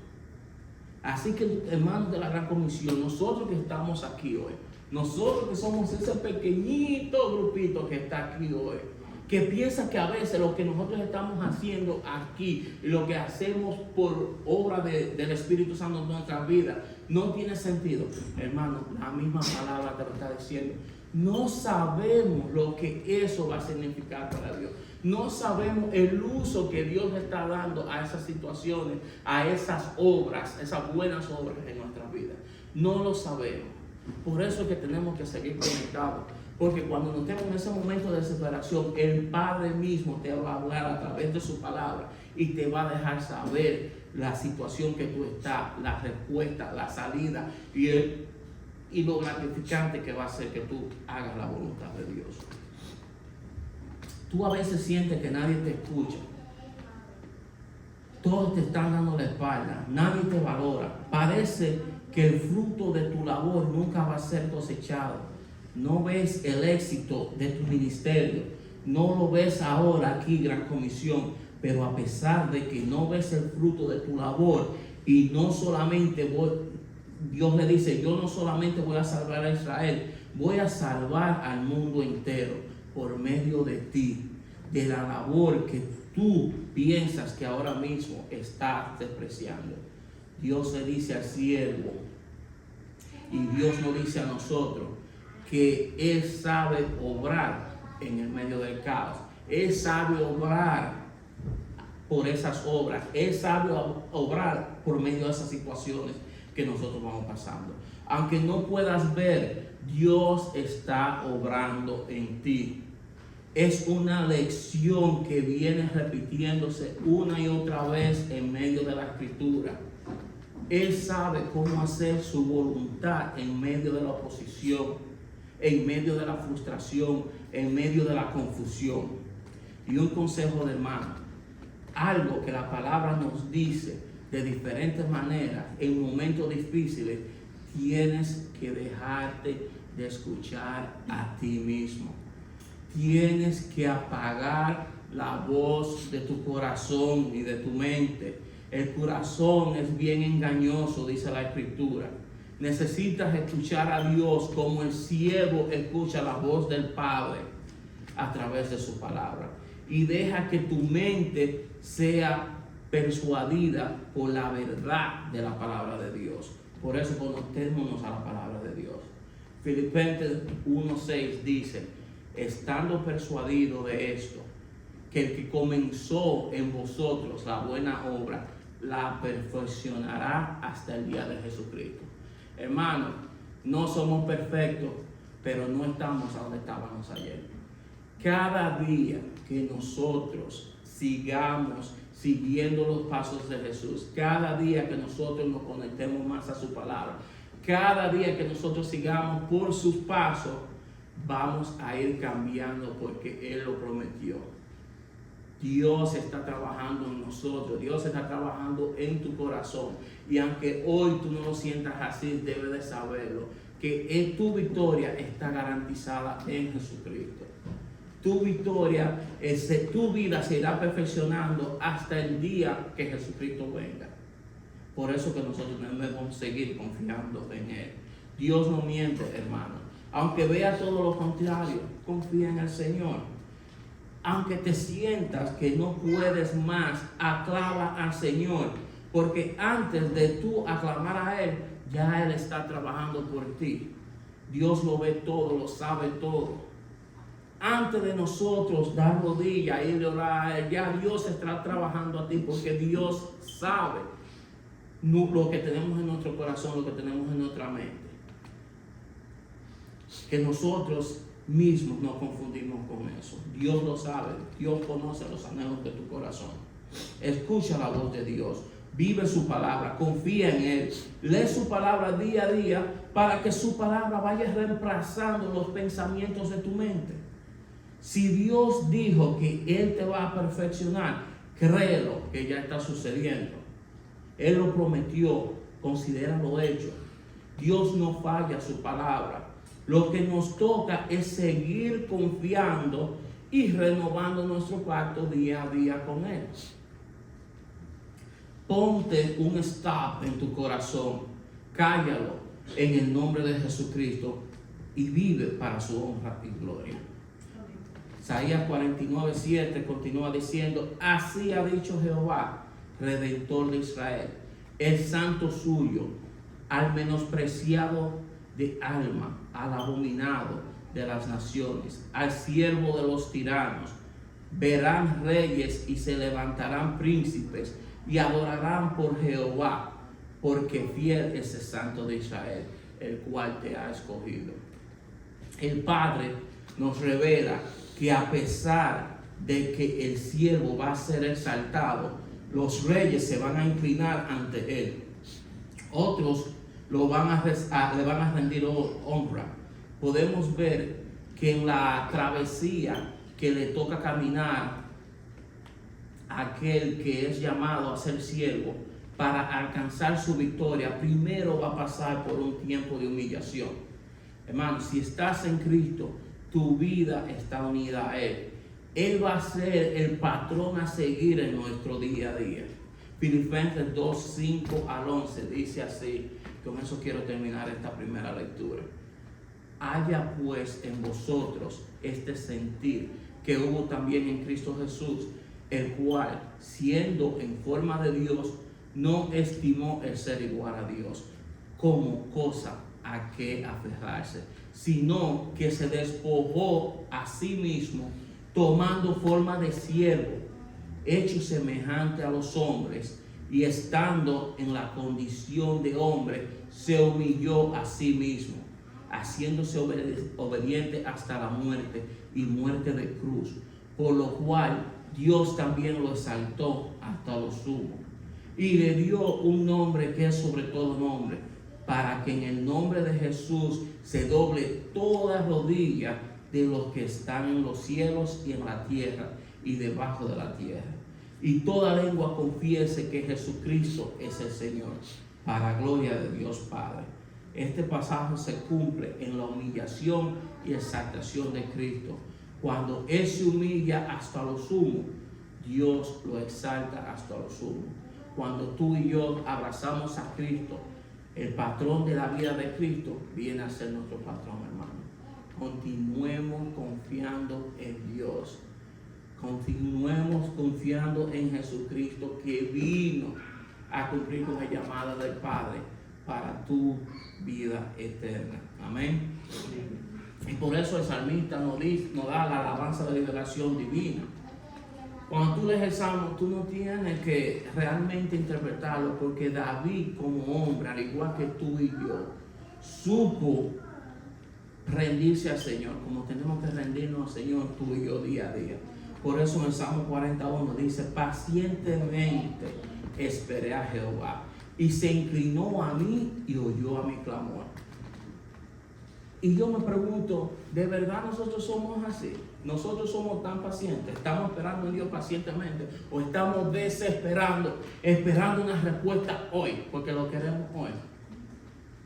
Así que, hermanos de la Gran Comisión, nosotros que estamos aquí hoy, nosotros que somos ese pequeñito grupito que está aquí hoy, que piensa que a veces lo que nosotros estamos haciendo aquí y lo que hacemos por obra del Espíritu Santo en nuestra vida no tiene sentido. Hermano, la misma palabra te lo está diciendo. No sabemos lo que eso va a significar para Dios. No sabemos el uso que Dios está dando a esas situaciones, a esas obras, esas buenas obras en nuestras vidas. No lo sabemos. Por eso es que tenemos que seguir conectados. Porque cuando nos tenemos en ese momento de desesperación, el Padre mismo te va a hablar a través de su palabra y te va a dejar saber la situación que tú estás, la respuesta, la salida y lo gratificante que va a ser que tú hagas la voluntad de Dios. Tú a veces sientes que nadie te escucha. Todos te están dando la espalda, nadie te valora. Parece que el fruto de tu labor nunca va a ser cosechado. No ves el éxito de tu ministerio, no lo ves ahora aquí, Gran Comisión, pero a pesar de que no ves el fruto de tu labor y no solamente Dios le dice, yo no solamente voy a salvar a Israel, voy a salvar al mundo entero por medio de ti, de la labor que tú piensas que ahora mismo estás despreciando. Dios le dice al siervo y Dios nos dice a nosotros que Él sabe obrar en el medio del caos. Él sabe obrar por esas obras. Él sabe obrar por medio de esas situaciones que nosotros vamos pasando. Aunque no puedas ver, Dios está obrando en ti. Es una lección que viene repitiéndose una y otra vez en medio de la Escritura. Él sabe cómo hacer su voluntad en medio de la oposición, en medio de la frustración, en medio de la confusión. Y un consejo de hermano, algo que la palabra nos dice de diferentes maneras en momentos difíciles, tienes que dejarte de escuchar a ti mismo. Tienes que apagar la voz de tu corazón y de tu mente. El corazón es bien engañoso, dice la Escritura. Necesitas escuchar a Dios como el siervo escucha la voz del Padre a través de su palabra. Y deja que tu mente sea persuadida por la verdad de la palabra de Dios. Por eso conectémonos a la palabra de Dios. Filipenses 1:6 dice, estando persuadido de esto, que el que comenzó en vosotros la buena obra, la perfeccionará hasta el día de Jesucristo. Hermanos, no somos perfectos, pero no estamos a donde estábamos ayer. Cada día que nosotros sigamos siguiendo los pasos de Jesús, cada día que nosotros nos conectemos más a su palabra, cada día que nosotros sigamos por sus pasos, vamos a ir cambiando porque Él lo prometió. Dios está trabajando en nosotros, Dios está trabajando en tu corazón. Y aunque hoy tú no lo sientas así, debes de saberlo, que tu victoria está garantizada en Jesucristo. Tu victoria, tu vida se irá perfeccionando hasta el día que Jesucristo venga. Por eso que nosotros debemos seguir confiando en Él. Dios no miente, hermano. Aunque vea todo lo contrario, confía en el Señor. Aunque te sientas que no puedes más, aclama al Señor. Porque antes de tú aclamar a Él, ya Él está trabajando por ti. Dios lo ve todo, lo sabe todo. Antes de nosotros dar rodillas y orar a Él, ya Dios está trabajando a ti porque Dios sabe lo que tenemos en nuestro corazón, lo que tenemos en nuestra mente. Que nosotros mismos nos confundimos con eso. Dios lo sabe, Dios conoce los anhelos de tu corazón. Escucha la voz de Dios, vive su palabra, confía en Él, lee su palabra día a día para que su palabra vaya reemplazando los pensamientos de tu mente. Si Dios dijo que Él te va a perfeccionar, créelo que ya está sucediendo. Él lo prometió, considera lo hecho. Dios no falla a su palabra. Lo que nos toca es seguir confiando y renovando nuestro pacto día a día con Él. Ponte un stop en tu corazón, cállalo en el nombre de Jesucristo y vive para su honra y gloria. Isaías 49:7 continúa diciendo: así ha dicho Jehová, Redentor de Israel, el santo suyo, al menospreciado de alma, al abominado de las naciones, al siervo de los tiranos. Verán reyes y se levantarán príncipes y adorarán por Jehová, porque fiel es el santo de Israel, el cual te ha escogido. El Padre nos revela que a pesar de que el siervo va a ser exaltado, los reyes se van a inclinar ante él. Otros le van a rendir honra. Podemos ver que en la travesía que le toca caminar a aquel que es llamado a ser siervo, para alcanzar su victoria, primero va a pasar por un tiempo de humillación. Hermano, si estás en Cristo, tu vida está unida a Él. Él va a ser el patrón a seguir en nuestro día a día. Filipenses 2:5-11 dice así. Con eso quiero terminar esta primera lectura. Haya pues en vosotros este sentir que hubo también en Cristo Jesús, el cual, siendo en forma de Dios, no estimó el ser igual a Dios como cosa a que aferrarse, sino que se despojó a sí mismo, tomando forma de siervo, hecho semejante a los hombres, y estando en la condición de hombre, se humilló a sí mismo, haciéndose obediente hasta la muerte y muerte de cruz, por lo cual Dios también lo exaltó hasta lo sumo y le dio un nombre que es sobre todo nombre, para que en el nombre de Jesús se doble toda rodilla de los que están en los cielos y en la tierra y debajo de la tierra, y toda lengua confiese que Jesucristo es el Señor, para gloria de Dios Padre. Este pasaje se cumple en la humillación y exaltación de Cristo. Cuando Él se humilla hasta lo sumo, Dios lo exalta hasta lo sumo. Cuando tú y yo abrazamos a Cristo, el patrón de la vida de Cristo viene a ser nuestro patrón, hermano. Continuemos confiando en Dios. Continuemos confiando en Jesucristo, que vino a cumplir con la llamada del Padre para tu vida eterna. Amén. Y por eso el salmista nos da la alabanza de liberación divina. Cuando tú lees el Salmo, tú no tienes que realmente interpretarlo, porque David, como hombre, al igual que tú y yo, supo rendirse al Señor, como tenemos que rendirnos al Señor tú y yo día a día. Por eso en el Salmo 41 dice: pacientemente esperé a Jehová, y se inclinó a mí y oyó a mi clamor. Y yo me pregunto, ¿de verdad nosotros somos así? ¿Nosotros somos tan pacientes? ¿Estamos esperando en Dios pacientemente? ¿O estamos desesperando, esperando una respuesta hoy, porque lo queremos hoy?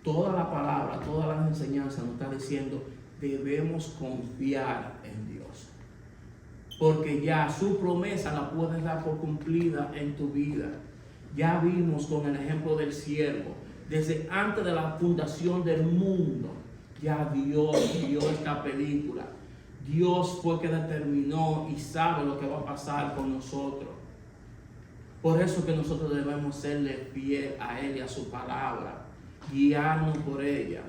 Toda la palabra, todas las enseñanzas nos está diciendo, debemos confiar en Dios. Porque ya su promesa la puedes dar por cumplida en tu vida. Ya vimos con el ejemplo del siervo, desde antes de la fundación del mundo, ya Dios vio esta película. Dios fue que determinó y sabe lo que va a pasar con nosotros. Por eso que nosotros debemos serle fiel a Él y a su palabra, guiarnos por ellas.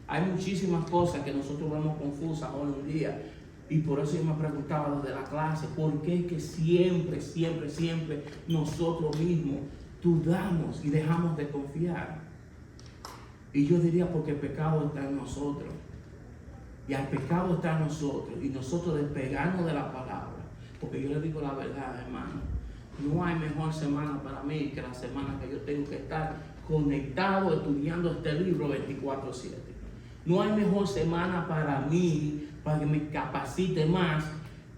Hay muchísimas cosas que nosotros vemos confusas hoy en día, y por eso yo me preguntaba desde la clase, ¿por qué es que siempre nosotros mismos dudamos y dejamos de confiar? Y yo diría, porque el pecado está en nosotros. Y al pecado está en nosotros. Y nosotros despegarnos de la palabra. Porque yo le digo la verdad, hermano. No hay mejor semana para mí que la semana que yo tengo que estar conectado estudiando este libro 24/7. No hay mejor semana para mí, para que me capacite más,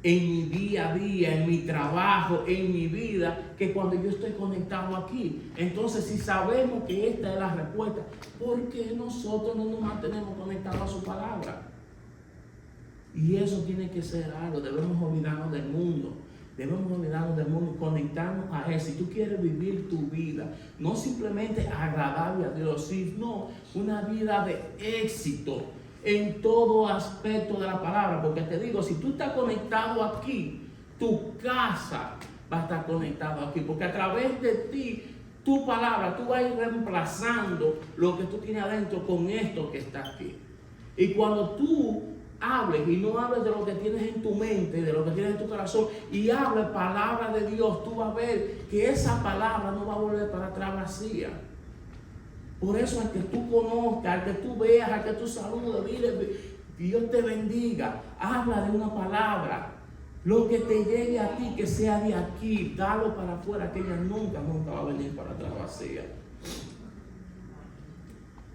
en mi día a día, en mi trabajo, en mi vida, que cuando yo estoy conectado aquí. Entonces, si sabemos que esta es la respuesta, ¿por qué nosotros no nos mantenemos conectados a su palabra? Y eso tiene que ser algo. Debemos olvidarnos del mundo. Debemos olvidarnos del mundo y conectarnos a Él. Si tú quieres vivir tu vida, no simplemente agradable a Dios, sino una vida de éxito en todo aspecto de la palabra. Porque te digo, si tú estás conectado aquí, tu casa va a estar conectada aquí. Porque a través de ti, tu palabra, tú vas a ir reemplazando lo que tú tienes adentro con esto que está aquí. Y cuando tú hables y no hables de lo que tienes en tu mente, de lo que tienes en tu corazón, y hables palabra de Dios, tú vas a ver que esa palabra no va a volver para atrás vacía. Por eso al que tú conozcas, al que tú veas, al que tú saludes, dile, Dios te bendiga, habla de una palabra. Lo que te llegue a ti, que sea de aquí, dalo para afuera, que ella nunca va a venir para atrás vacía.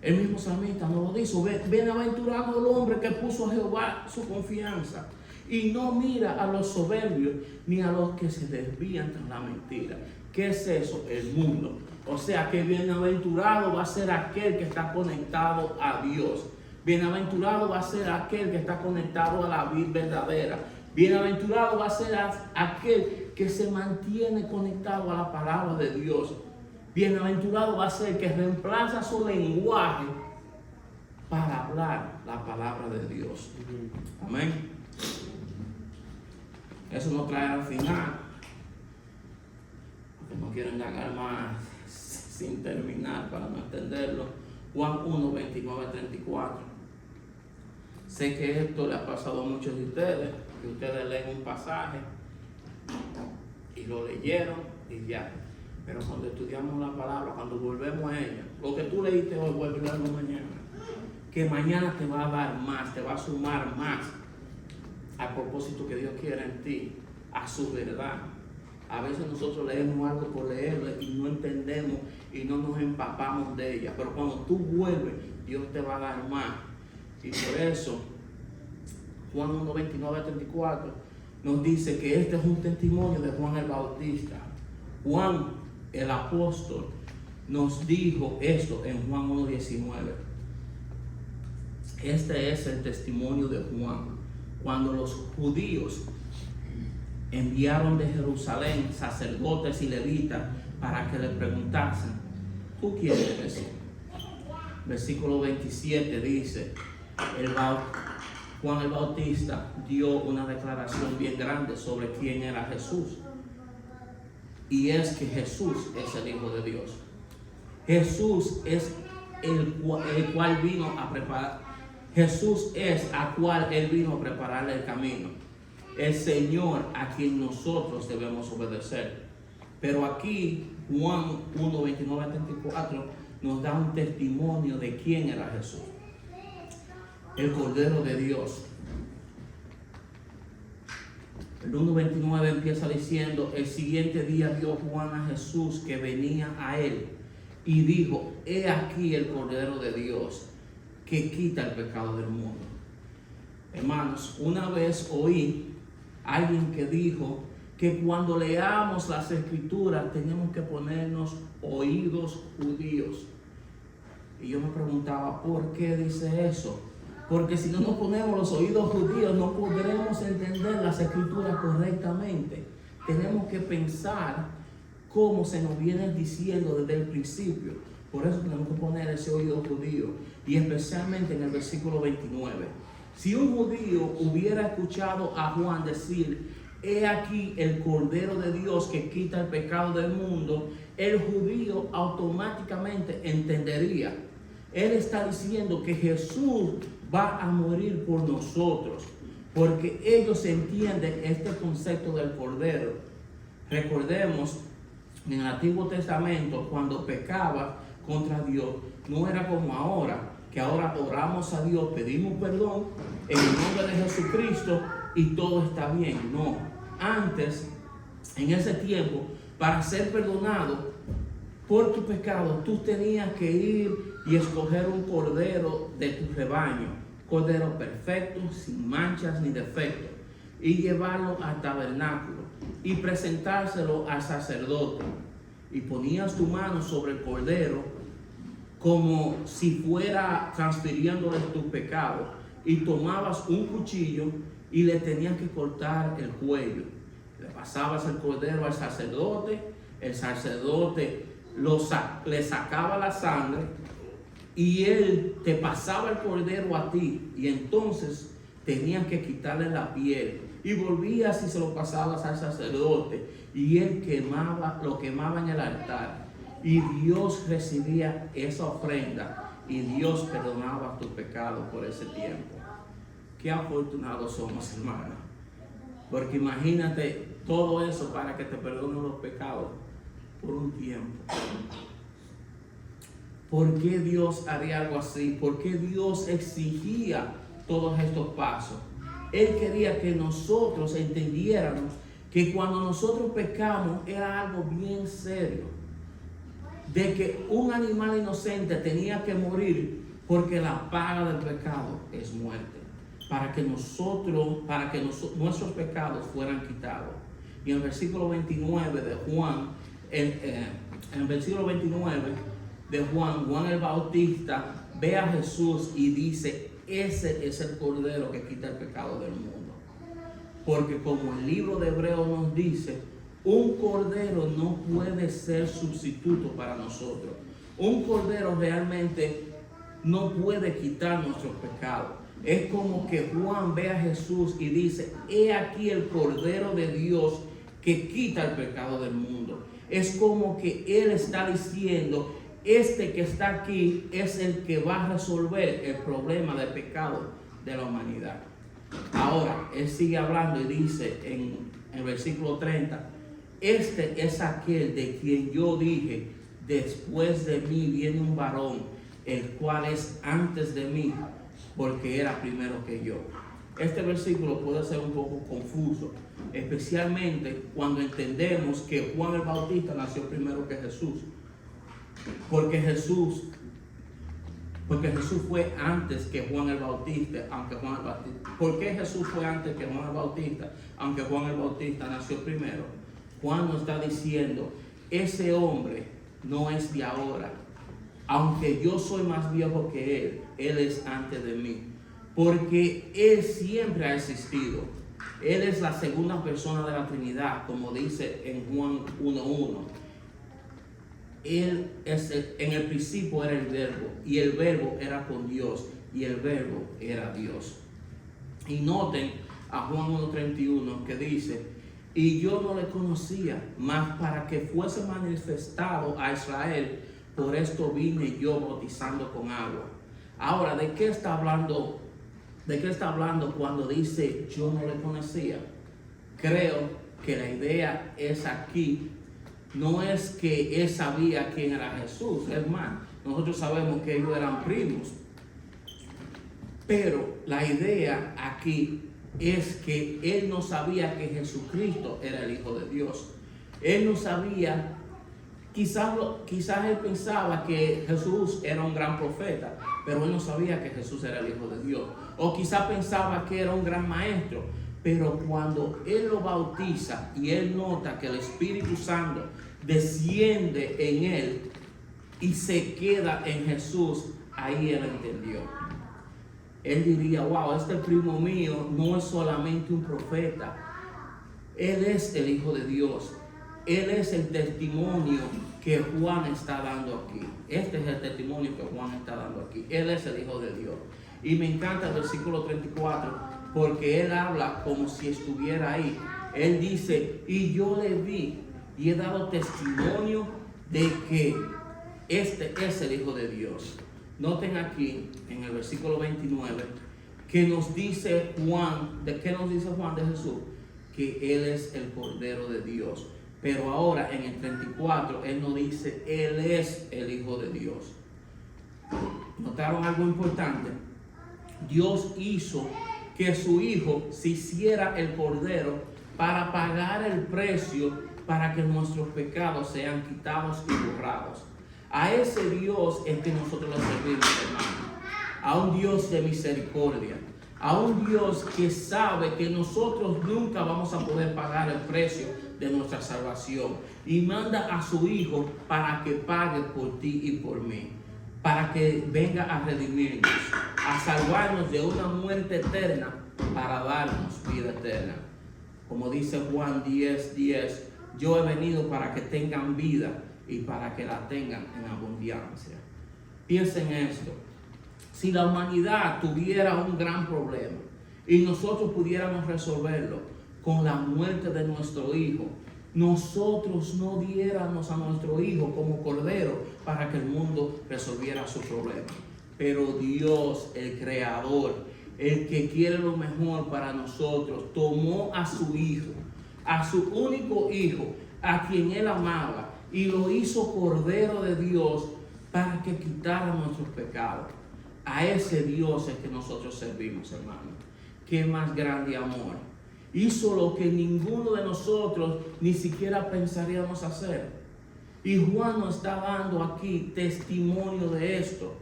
El mismo salmista nos lo dice: bienaventurado el hombre que puso a Jehová su confianza y no mira a los soberbios ni a los que se desvían tras la mentira. ¿Qué es eso? El mundo. O sea que bienaventurado va a ser aquel que está conectado a Dios. Bienaventurado va a ser aquel que está conectado a la vida verdadera. Bienaventurado va a ser aquel que se mantiene conectado a la palabra de Dios. Bienaventurado va a ser que reemplaza su lenguaje para hablar la palabra de Dios. Amén. Eso nos trae al final, porque no quiero indagar más sin terminar para no entenderlo. Juan 1, 29, 34. Sé que esto le ha pasado a muchos de ustedes, que ustedes leen un pasaje y lo leyeron y ya. Pero cuando estudiamos la palabra, cuando volvemos a ella, lo que tú leíste hoy, vuelve a leerlo mañana. Que mañana te va a dar más, te va a sumar más al propósito que Dios quiere en ti, a su verdad. A veces nosotros leemos algo por leerlo y no entendemos y no nos empapamos de ella. Pero cuando tú vuelves, Dios te va a dar más. Y por eso, Juan 1, 29 a 34 nos dice que este es un testimonio de Juan el Bautista. Juan el apóstol nos dijo esto en Juan 1:19. Este es el testimonio de Juan. Cuando los judíos enviaron de Jerusalén sacerdotes y levitas para que le preguntasen: ¿tú quién eres? Versículo 27 dice, Juan el Bautista dio una declaración bien grande sobre quién era Jesús. Y es que Jesús es el Hijo de Dios. Jesús es el cual vino a preparar. Jesús es a cual Él vino a prepararle el camino. El Señor a quien nosotros debemos obedecer. Pero aquí Juan 1, 29 a 34 nos da un testimonio de quién era Jesús. El Cordero de Dios. El 1:29 empieza diciendo: el siguiente día vio Juan a Jesús que venía a él y dijo: he aquí el Cordero de Dios que quita el pecado del mundo. Hermanos, una vez oí a alguien que dijo que cuando leamos las Escrituras tenemos que ponernos oídos judíos. Y yo me preguntaba, ¿por qué dice eso? Porque si no nos ponemos los oídos judíos, no podremos entender las Escrituras correctamente. Tenemos que pensar cómo se nos viene diciendo desde el principio. Por eso tenemos que poner ese oído judío. Y especialmente en el versículo 29. Si un judío hubiera escuchado a Juan decir: he aquí el Cordero de Dios que quita el pecado del mundo, el judío automáticamente entendería. Él está diciendo que Jesús va a morir por nosotros, porque ellos entienden este concepto del Cordero. Recordemos, en el Antiguo Testamento, cuando pecaba contra Dios, no era como ahora, que ahora oramos a Dios, pedimos perdón en el nombre de Jesucristo y todo está bien. No, antes, en ese tiempo, para ser perdonado por tu pecado, tú tenías que ir y escoger un cordero de tu rebaño, cordero perfecto, sin manchas ni defectos. y llevarlo al tabernáculo y presentárselo al sacerdote. Y ponías tu mano sobre el cordero como si fuera transfiriéndole tu pecado, y tomabas un cuchillo y le tenías que cortar el cuello. Le pasabas el cordero al sacerdote, el sacerdote le sacaba la sangre y él te pasaba el cordero a ti, y entonces tenías que quitarle la piel y volvías y se lo pasabas al sacerdote y él lo quemaba en el altar, y Dios recibía esa ofrenda y Dios perdonaba tus pecados por ese tiempo. Qué afortunados somos, hermanos, porque imagínate todo eso para que te perdonen los pecados por un tiempo. ¿Por qué Dios haría algo así? ¿Por qué Dios exigía todos estos pasos? Él quería que nosotros entendiéramos que cuando nosotros pecamos era algo bien serio, de que un animal inocente tenía que morir porque la paga del pecado es muerte, para que nuestros pecados fueran quitados. Y en el versículo 29 de Juan, en el versículo 29 de Juan el Bautista ve a Jesús y dice: ese es el Cordero que quita el pecado del mundo. Porque como el libro de Hebreos nos dice, un cordero no puede ser sustituto para nosotros. Un cordero realmente no puede quitar nuestros pecados. Es como que Juan ve a Jesús y dice: he aquí el Cordero de Dios que quita el pecado del mundo. Es como que Él está diciendo: este que está aquí es el que va a resolver el problema del pecado de la humanidad. Ahora, Él sigue hablando y dice en el versículo 30, este es aquel de quien yo dije: después de mí viene un varón, el cual es antes de mí, porque era primero que yo. Este versículo puede ser un poco confuso, especialmente cuando entendemos que Juan el Bautista nació primero que Jesús. Porque Jesús fue antes que Juan el Bautista, ¿Por qué Jesús fue antes que Juan el Bautista, aunque Juan el Bautista nació primero? Juan nos está diciendo: ese hombre no es de ahora, aunque yo soy más viejo que él es antes de mí, porque él siempre ha existido. Él es la segunda persona de la Trinidad, como dice en Juan 1:1. En el principio era el Verbo, y el Verbo era con Dios, y el Verbo era Dios. Y noten a Juan 1:31 que dice: y yo no le conocía, mas para que fuese manifestado a Israel, por esto vine yo bautizando con agua. Ahora, ¿de qué está hablando? ¿De qué está hablando cuando dice yo no le conocía? Creo que la idea es aquí. No es que él sabía quién era Jesús, hermano. Nosotros sabemos que ellos eran primos. Pero la idea aquí es que él no sabía que Jesucristo era el Hijo de Dios. Él no sabía, quizás él pensaba que Jesús era un gran profeta, pero él no sabía que Jesús era el Hijo de Dios. O quizás pensaba que era un gran maestro, pero cuando él lo bautiza y él nota que el Espíritu Santo desciende en él y se queda en Jesús, ahí él entendió. Él diría: wow, este primo mío no es solamente un profeta, él es el Hijo de Dios. Él es el testimonio que Juan está dando aquí. Este es el testimonio que Juan está dando aquí. Él es el Hijo de Dios. Y me encanta el versículo 34, porque él habla como si estuviera ahí. Él dice: y yo le vi y he dado testimonio de que este es el Hijo de Dios. Noten aquí en el versículo 29 que nos dice Juan, ¿de qué nos dice Juan de Jesús? Que Él es el Cordero de Dios. Pero ahora en el 34 Él nos dice: Él es el Hijo de Dios. ¿Notaron algo importante? Dios hizo que su Hijo se hiciera el Cordero para pagar el precio para que nuestros pecados sean quitados y borrados. A ese Dios es que nosotros le servimos, hermano. A un Dios de misericordia, a un Dios que sabe que nosotros nunca vamos a poder pagar el precio de nuestra salvación, y manda a su Hijo para que pague por ti y por mí, para que venga a redimirnos, a salvarnos de una muerte eterna, para darnos vida eterna. Como dice Juan 10:10, yo he venido para que tengan vida y para que la tengan en abundancia. Piensen esto: si la humanidad tuviera un gran problema y nosotros pudiéramos resolverlo con la muerte de nuestro Hijo, nosotros no diéramos a nuestro Hijo como cordero para que el mundo resolviera su problema. Pero Dios, el Creador, el que quiere lo mejor para nosotros, tomó a su Hijo, a su único Hijo, a quien Él amaba, y lo hizo Cordero de Dios para que quitara nuestros pecados. A ese Dios es que nosotros servimos, hermano. Qué más grande amor. Hizo lo que ninguno de nosotros ni siquiera pensaríamos hacer. Y Juan nos está dando aquí testimonio de esto.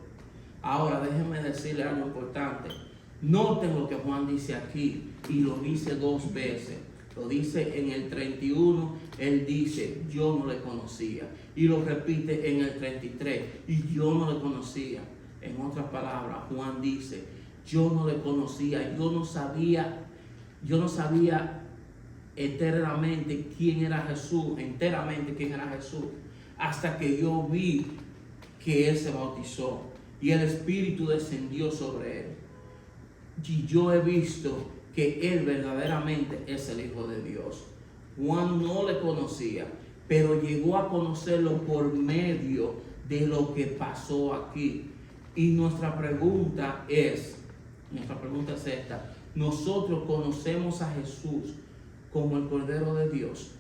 Ahora déjenme decirle algo importante. Noten lo que Juan dice aquí, y lo dice 2 veces. Lo dice en el 31, él dice, yo no le conocía. Y lo repite en el 33, y yo no le conocía. En otras palabras, Juan dice, yo no le conocía, yo no sabía enteramente quién era Jesús, hasta que yo vi que Él se bautizó y el Espíritu descendió sobre Él. Y yo he visto que Él verdaderamente es el Hijo de Dios. Juan no le conocía, pero llegó a conocerlo por medio de lo que pasó aquí. Y nuestra pregunta es esta: nosotros conocemos a Jesús como el Cordero de Dios.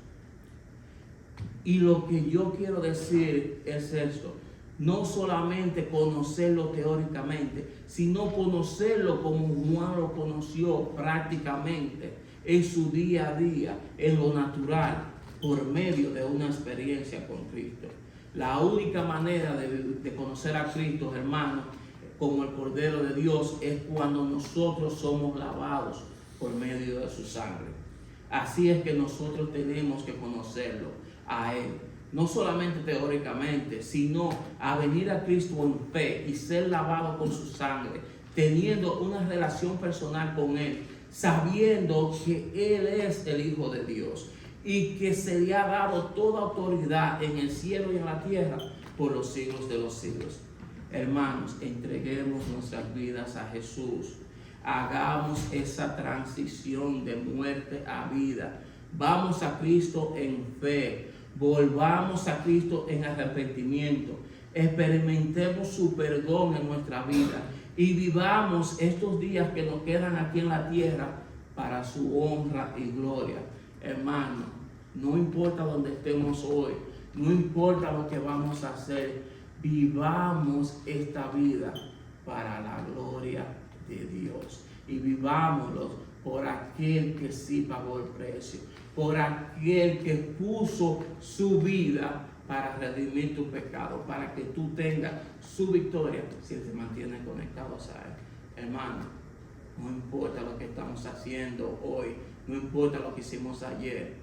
Y lo que yo quiero decir es esto: no solamente conocerlo teóricamente, sino conocerlo como Juan lo conoció prácticamente en su día a día, en lo natural, por medio de una experiencia con Cristo. La única manera de conocer a Cristo, hermanos, como el Cordero de Dios, es cuando nosotros somos lavados por medio de su sangre. Así es que nosotros tenemos que conocerlo a Él, no solamente teóricamente, sino a venir a Cristo en fe y ser lavado con su sangre, teniendo una relación personal con Él, sabiendo que Él es el Hijo de Dios y que se le ha dado toda autoridad en el cielo y en la tierra por los siglos de los siglos. Hermanos, entreguemos nuestras vidas a Jesús. Hagamos esa transición de muerte a vida. Vamos a Cristo en fe. Volvamos a Cristo en arrepentimiento. Experimentemos su perdón en nuestra vida. Y vivamos estos días que nos quedan aquí en la tierra para su honra y gloria. Hermano, no importa dónde estemos hoy. No importa lo que vamos a hacer. Vivamos esta vida para la gloria de Dios. Y vivámoslo por aquel que sí pagó el precio. Por aquel que puso su vida para redimir tu pecado. Para que tú tengas su victoria si te mantienes conectados a Él. Hermano, no importa lo que estamos haciendo hoy. No importa lo que hicimos ayer.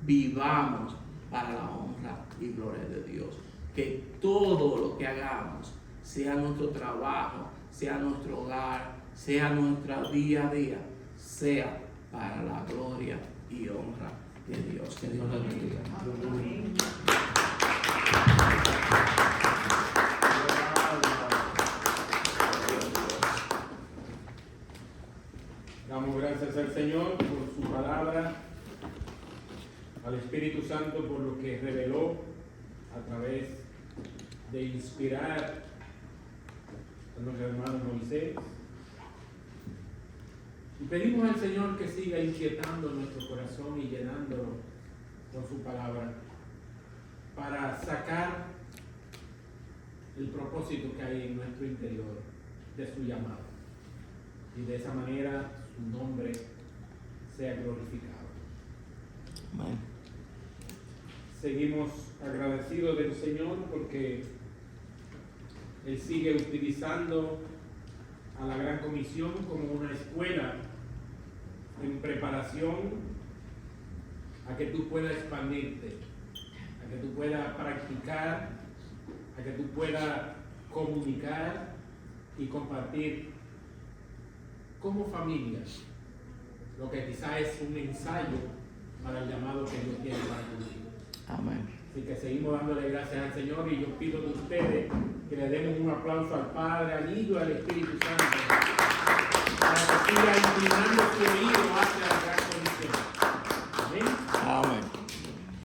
Vivamos para la honra y gloria de Dios. Que todo lo que hagamos, sea nuestro trabajo, sea nuestro hogar, sea nuestro día a día, sea para la gloria y honra de Dios. Que Dios les bendiga. Amén. Damos gracias al Señor por su palabra, al Espíritu Santo por lo que reveló a través de inspirar a nuestro hermano Moisés. Y pedimos al Señor que siga inquietando nuestro corazón y llenándolo con su palabra para sacar el propósito que hay en nuestro interior de su llamado. Y de esa manera su nombre sea glorificado. Amén. Seguimos agradecidos del Señor porque Él sigue utilizando a la Gran Comisión como una escuela en preparación a que tú puedas expandirte, a que tú puedas practicar, a que tú puedas comunicar y compartir como familia lo que quizás es un ensayo para el llamado que Dios tiene para ti. Amén. Así que seguimos dándole gracias al Señor y yo pido de ustedes que le demos un aplauso al Padre, al Hijo y al Espíritu Santo.